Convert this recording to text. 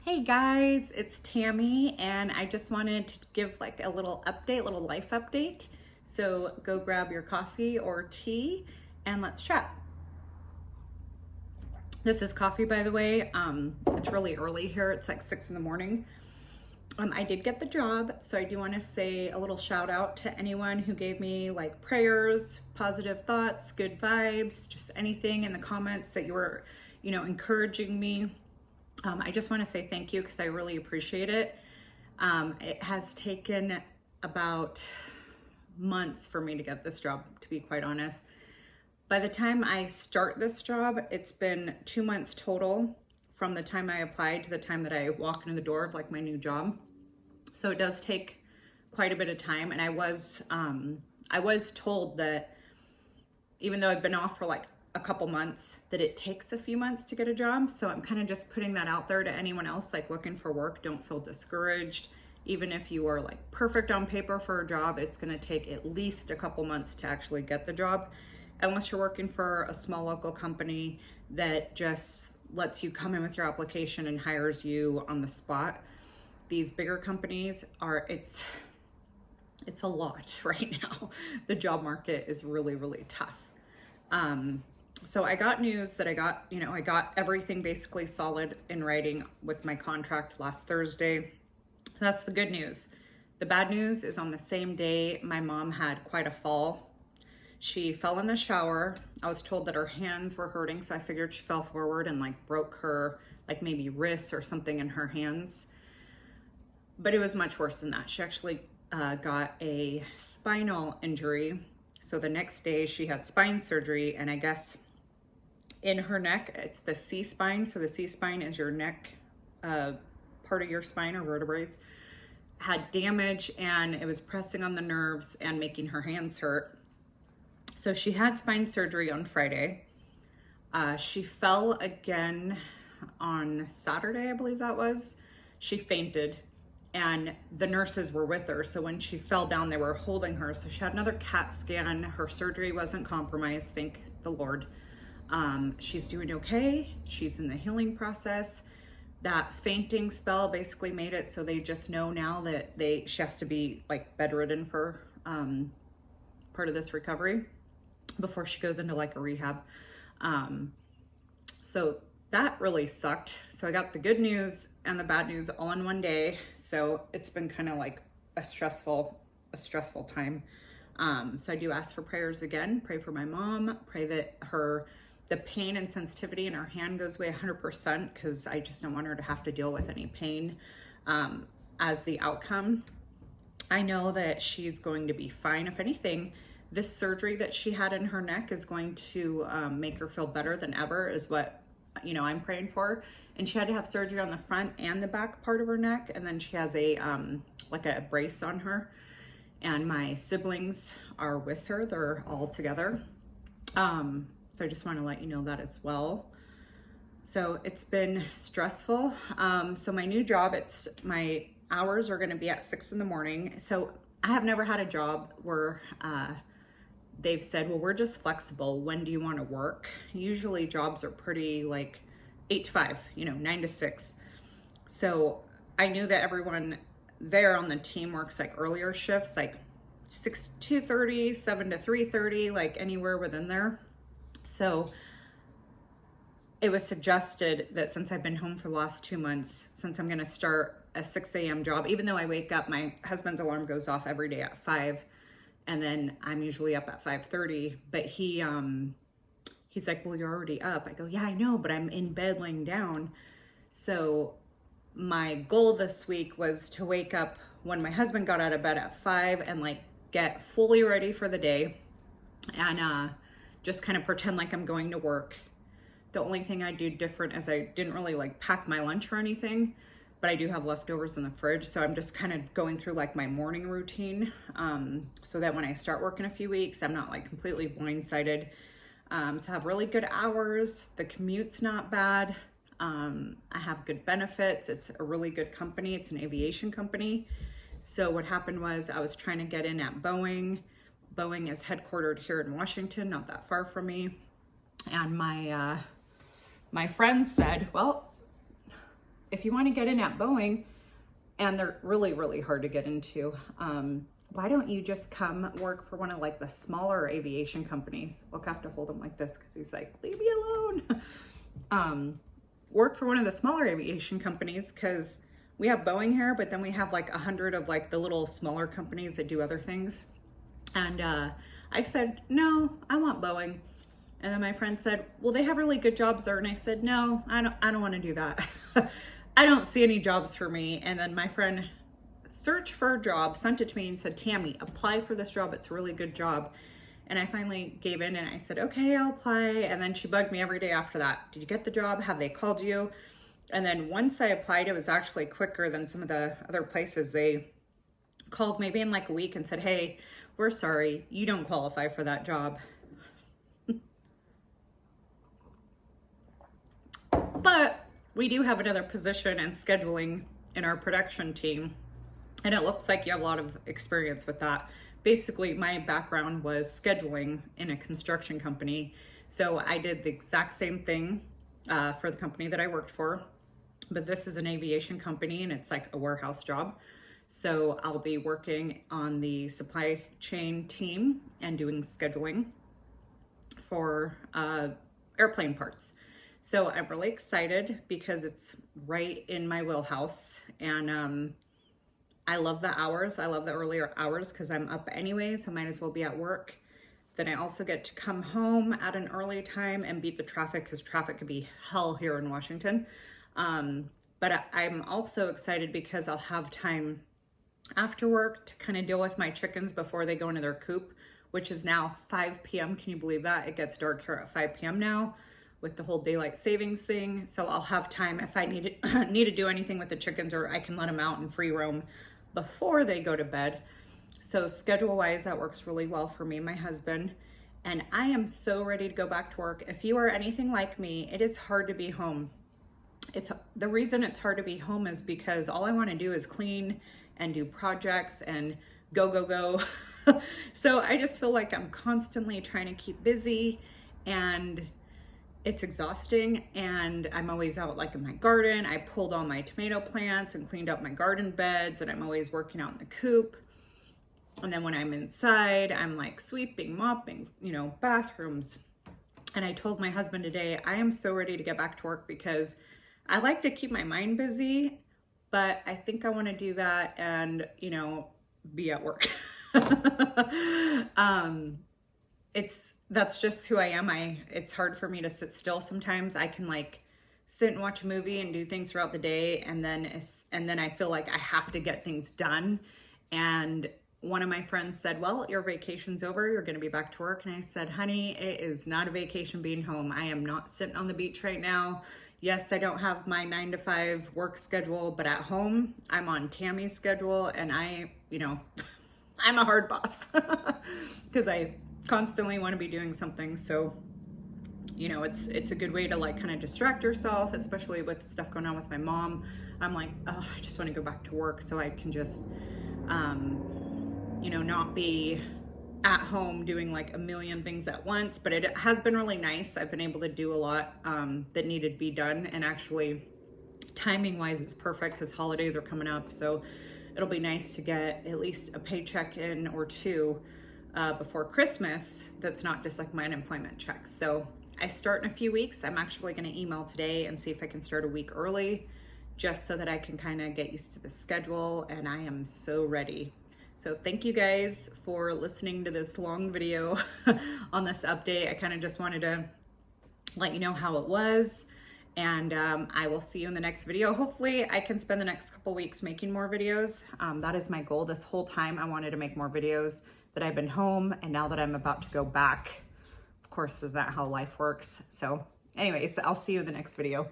Hey guys, it's Tammy, and I just wanted to give like a little update, little life update. So go grab your coffee or tea and let's chat. This is coffee, by the way. It's really early here. It's like 6 in the morning. I did get the job, so I do want to say a little shout out to anyone who gave me like prayers, positive thoughts, good vibes, just anything in the comments that you were, encouraging me. I just want to say thank you because I really appreciate it. It has taken about months for me to get this job, to be quite honest. By the time I start this job, it's been 2 months total from the time I applied to the time that I walk into the door of like my new job. So it does take quite a bit of time. And I was told that even though I've been off for like a couple months, that it takes a few months to get a job. So I'm kind of just putting that out there to anyone else like looking for work. Don't feel discouraged. Even if you are like perfect on paper for a job, it's going to take at least a couple months to actually get the job, unless you're working for a small local company that just lets you come in with your application and hires you on the spot. These bigger companies it's a lot right now. The job market is really, really tough. So I got news that I got everything basically solid in writing with my contract last Thursday. That's the good news. The bad news is on the same day, my mom had quite a fall. She fell in the shower. I was told that her hands were hurting, so I figured she fell forward and like broke her, like maybe wrists or something in her hands. But it was much worse than that. She actually got a spinal injury. So the next day she had spine surgery, and I guess in her neck, it's the C-spine. So the C-spine is your neck, part of your spine or vertebrae, had damage, and it was pressing on the nerves and making her hands hurt. So she had spine surgery on Friday. She fell again on Saturday, I believe that was. She fainted, and the nurses were with her. So when she fell down, they were holding her. So she had another CAT scan. Her surgery wasn't compromised, thank the Lord. She's doing okay. She's in the healing process. That fainting spell basically made it so they just know now that she has to be like bedridden for part of this recovery before she goes into like a rehab. So that really sucked. So I got the good news and the bad news all in one day. So it's been kind of like a stressful time. So I do ask for prayers again. Pray for my mom. Pray that the pain and sensitivity in her hand goes away 100%, because I just don't want her to have to deal with any pain as the outcome. I know that she's going to be fine. If anything, this surgery that she had in her neck is going to make her feel better than ever, is what I'm praying for. And she had to have surgery on the front and the back part of her neck, and then she has a like a brace on her. And my siblings are with her; they're all together. So I just want to let you know that as well. So it's been stressful. So my new job, my hours are going to be at 6 in the morning. So I have never had a job where they've said, well, we're just flexible. When do you want to work? Usually jobs are pretty like 8 to 5, 9 to 6. So I knew that everyone there on the team works like earlier shifts, like 6 to 2:30, 7 to 3:30, like anywhere within there. So it was suggested that since I've been home for the last 2 months, since I'm going to start a 6 a.m. job, even though I wake up, my husband's alarm goes off every day at 5, and then I'm usually up at 5:30. But he's like, well, you're already up. I go, yeah, I know, but I'm in bed laying down. So my goal this week was to wake up when my husband got out of bed at 5 and like get fully ready for the day, and just kind of pretend like I'm going to work. The only thing I do different is I didn't really like pack my lunch or anything, but I do have leftovers in the fridge. So I'm just kind of going through like my morning routine, so that when I start work in a few weeks, I'm not like completely blindsided. So I have really good hours. The commute's not bad. I have good benefits. It's a really good company. It's an aviation company. So what happened was I was trying to get in at Boeing. Boeing is headquartered here in Washington, not that far from me. And my friend said, well, if you want to get in at Boeing, and they're really, really hard to get into, why don't you just come work for one of like the smaller aviation companies? Look, I have to hold him like this because he's like, leave me alone. Work for one of the smaller aviation companies, because we have Boeing here, but then we have like 100 of like the little smaller companies that do other things. And I said, no, I want Boeing. And then my friend said, well, they have really good jobs there. And I said, no, I don't want to do that. I don't see any jobs for me. And then my friend searched for a job, sent it to me and said, Tammy, apply for this job. It's a really good job. And I finally gave in and I said, okay, I'll apply. And then she bugged me every day after that. Did you get the job? Have they called you? And then once I applied, it was actually quicker than some of the other places. They called maybe in like a week and said, hey, we're sorry, you don't qualify for that job. But we do have another position in scheduling in our production team. And it looks like you have a lot of experience with that. Basically, my background was scheduling in a construction company. So I did the exact same thing for the company that I worked for. But this is an aviation company and it's like a warehouse job. So I'll be working on the supply chain team and doing scheduling for airplane parts. So I'm really excited because it's right in my wheelhouse. And I love the hours. I love the earlier hours because I'm up anyways. I might as well be at work. Then I also get to come home at an early time and beat the traffic, because traffic could be hell here in Washington. But I'm also excited because I'll have time after work to kind of deal with my chickens before they go into their coop, which is now 5 p.m. Can you believe that? It gets dark here at 5 p.m. now with the whole daylight savings thing. So I'll have time if I need to do anything with the chickens, or I can let them out and free roam before they go to bed. So schedule wise, that works really well for me and my husband. And I am so ready to go back to work. If you are anything like me, it is hard to be home. The reason it's hard to be home is because all I want to do is clean and do projects and go. So I just feel like I'm constantly trying to keep busy, and it's exhausting. And I'm always out like in my garden. I pulled all my tomato plants and cleaned up my garden beds, and I'm always working out in the coop. And then when I'm inside, I'm like sweeping, mopping, bathrooms. And I told my husband today, I am so ready to get back to work because I like to keep my mind busy, but I think I want to do that and, be at work. That's just who I am. It's hard for me to sit still sometimes. I can like sit and watch a movie and do things throughout the day, and then I feel like I have to get things done. And one of my friends said, well, your vacation's over, you're going to be back to work. And I said, honey, it is not a vacation being home. I am not sitting on the beach right now. Yes, I don't have my 9 to 5 work schedule, but at home I'm on Tammy's schedule, and I'm a hard boss because I constantly want to be doing something. So, it's a good way to like kind of distract yourself, especially with stuff going on with my mom. I'm like, oh, I just want to go back to work so I can just, not be at home doing like a million things at once. But it has been really nice. I've been able to do a lot that needed to be done, and actually timing wise it's perfect because holidays are coming up. So it'll be nice to get at least a paycheck in or two before Christmas that's not just like my unemployment check. So I start in a few weeks. I'm actually going to email today and see if I can start a week early, just so that I can kind of get used to the schedule, and I am so ready. So thank you guys for listening to this long video on this update. I kind of just wanted to let you know how it was, and I will see you in the next video. Hopefully I can spend the next couple weeks making more videos. That is my goal. This whole time I wanted to make more videos, that I've been home, and now that I'm about to go back, of course, is that how life works? So anyways, I'll see you in the next video.